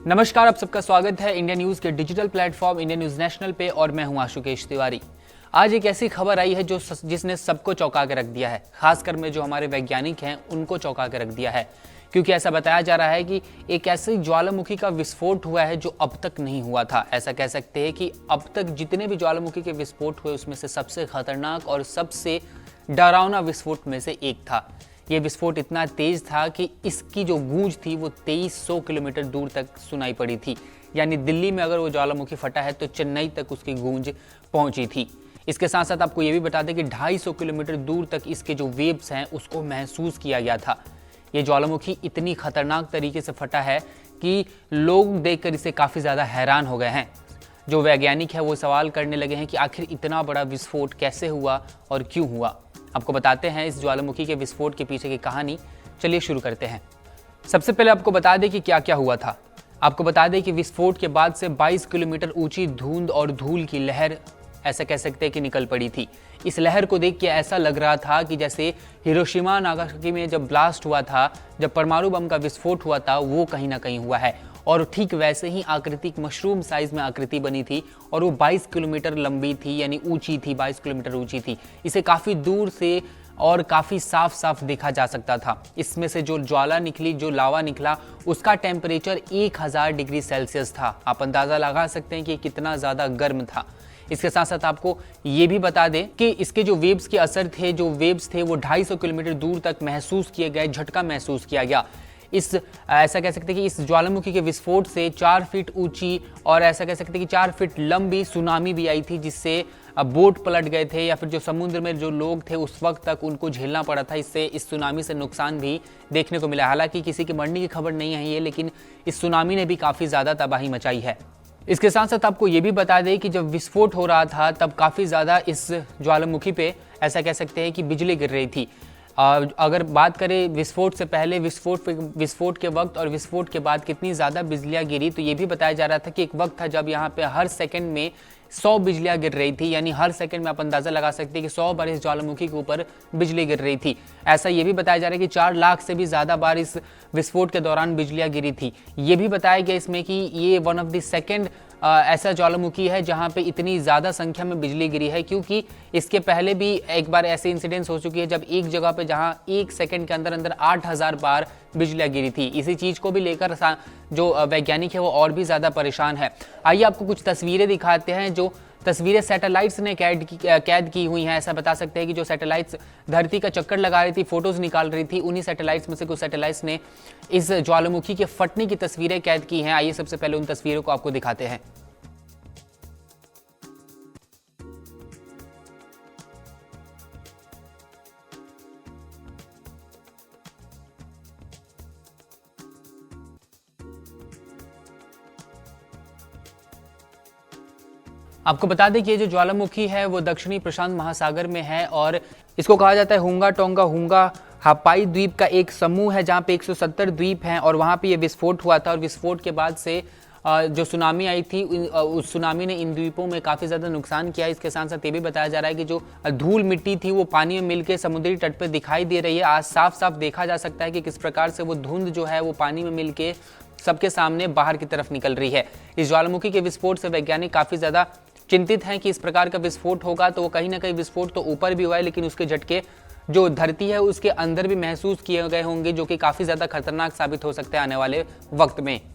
नमस्कार, आप सबका स्वागत है इंडिया न्यूज के digital platform India news national पे और मैं हूं आशुकेश तिवारी। आज एक ऐसी खबर आई है जिसने सबको चौंका के रख दिया है, खासकर में जो हमारे वैज्ञानिक हैं उनको चौंका के रख दिया है, क्योंकि ऐसा बताया जा रहा है कि एक ऐसी ज्वालामुखी का विस्फोट हुआ है जो अब तक नहीं हुआ था। ऐसा कह सकते हैं कि अब तक जितने भी ज्वालामुखी के विस्फोट हुए उसमें से सबसे खतरनाक और सबसे डरावना विस्फोट में से एक था। ये विस्फोट इतना तेज था कि इसकी जो गूंज थी वो 2300 किलोमीटर दूर तक सुनाई पड़ी थी। यानी दिल्ली में अगर वो ज्वालामुखी फटा है तो चेन्नई तक उसकी गूंज पहुंची थी। इसके साथ साथ आपको ये भी बता दें कि 250 किलोमीटर दूर तक इसके जो वेव्स हैं उसको महसूस किया गया था। ये ज्वालामुखी इतनी खतरनाक तरीके से फटा है कि लोग देखकर इसे काफ़ी ज़्यादा हैरान हो गए हैं। जो वैज्ञानिक है वो सवाल करने लगे हैं कि आखिर इतना बड़ा विस्फोट कैसे हुआ और क्यों हुआ। आपको बताते हैं इस ज्वालामुखी के विस्फोट के पीछे की कहानी। चलिए शुरू करते हैं। सबसे पहले आपको बता दें कि क्या क्या हुआ था। आपको बता दें कि विस्फोट के बाद से 22 किलोमीटर ऊंची धुंध और धूल की लहर, ऐसा कह सकते हैं कि निकल पड़ी थी। इस लहर को देख के ऐसा लग रहा था कि जैसे हिरोशिमा नागासाकी में जब ब्लास्ट हुआ था, जब परमाणु बम का विस्फोट हुआ था, वो कहीं ना कहीं हुआ है। और ठीक वैसे ही आकृति मशरूम साइज में आकृति बनी थी और वो 22 किलोमीटर लंबी थी, यानी ऊंची थी, 22 किलोमीटर ऊंची थी। इसे काफ़ी दूर से और काफ़ी साफ साफ देखा जा सकता था। इसमें से जो ज्वाला निकली, जो लावा निकला, उसका टेम्परेचर 1000 डिग्री सेल्सियस था। आप अंदाज़ा लगा सकते हैं कि कितना ज़्यादा गर्म था। इसके साथ साथ आपको ये भी बता दें कि इसके जो वेव्स के असर थे, जो वेव्स थे वो 250 किलोमीटर दूर तक महसूस किए गए, झटका महसूस किया गया। ऐसा कह सकते हैं कि इस ज्वालामुखी के विस्फोट से 4 फीट ऊंची और ऐसा कह सकते हैं कि 4 फीट लंबी सुनामी भी आई थी, जिससे बोट पलट गए थे या फिर जो समुद्र में जो लोग थे उस वक्त तक उनको झेलना पड़ा था। इससे इस सुनामी से नुकसान भी देखने को मिला। हालांकि किसी की मरने की खबर नहीं आई है, लेकिन इस सुनामी ने भी काफ़ी ज़्यादा तबाही मचाई है। इसके साथ साथ आपको ये भी बता दें कि जब विस्फोट हो रहा था तब काफ़ी ज़्यादा इस ज्वालामुखी पे ऐसा कह सकते हैं कि बिजली गिर रही थी। अगर बात करें विस्फोट से पहले, विस्फोट के वक्त और विस्फोट के बाद कितनी ज़्यादा बिजलियाँ गिरी, तो ये भी बताया जा रहा था कि एक वक्त था जब यहाँ पे हर सेकंड में 100 बिजलियाँ गिर रही थी। यानी हर सेकंड में आप अंदाज़ा लगा सकते हैं कि 100 बार इस ज्वालामुखी के ऊपर बिजली गिर रही थी। ऐसा ये भी बताया जा रहा है कि 4 लाख से भी ज़्यादा बार इस विस्फोट के दौरान बिजलियाँ गिरी थी। ये भी बताया गया इसमें कि ये वन ऑफ द सेकेंड ऐसा ज्वालामुखी है जहां पे इतनी ज़्यादा संख्या में बिजली गिरी है, क्योंकि इसके पहले भी एक बार ऐसे इंसिडेंट्स हो चुकी है जब एक जगह पे जहां 1 सेकंड के अंदर अंदर 8000 बार बिजलियाँ गिरी थी। इसी चीज़ को भी लेकर जो वैज्ञानिक है वो और भी ज़्यादा परेशान है। आइए आपको कुछ तस्वीरें दिखाते हैं, जो तस्वीरें सैटेलाइट्स ने कैद की हुई हैं। ऐसा बता सकते हैं कि जो सैटेलाइट्स धरती का चक्कर लगा रही थी, फोटोज निकाल रही थी, उन्हीं सैटेलाइट्स में से कुछ सैटेलाइट्स ने इस ज्वालामुखी के फटने की तस्वीरें कैद की हैं। आइए सबसे पहले उन तस्वीरों को आपको दिखाते हैं। आपको बता दें कि ये जो ज्वालामुखी है वो दक्षिणी प्रशांत महासागर में है और इसको कहा जाता है हुंगा टोंगा हुंगा हापाई द्वीप का एक समूह है, जहाँ पे 170 द्वीप हैं और वहाँ पे ये विस्फोट हुआ था। और विस्फोट के बाद से जो सुनामी आई थी, उस सुनामी ने इन द्वीपों में काफ़ी ज़्यादा नुकसान किया। इसके साथ साथ ये भी बताया जा रहा है कि जो धूल मिट्टी थी वो पानी में मिलकर समुद्री तट पर दिखाई दे रही है। आज साफ साफ देखा जा सकता है कि किस प्रकार से वो धुंध जो है वो पानी में मिलके सबके सामने बाहर की तरफ निकल रही है। इस ज्वालामुखी के विस्फोट से वैज्ञानिक काफ़ी ज़्यादा चिंतित हैं कि इस प्रकार का विस्फोट होगा तो वो कहीं ना कहीं विस्फोट तो ऊपर भी हुआ है, लेकिन उसके झटके जो धरती है उसके अंदर भी महसूस किए गए होंगे, जो कि काफ़ी ज़्यादा खतरनाक साबित हो सकते हैं आने वाले वक्त में।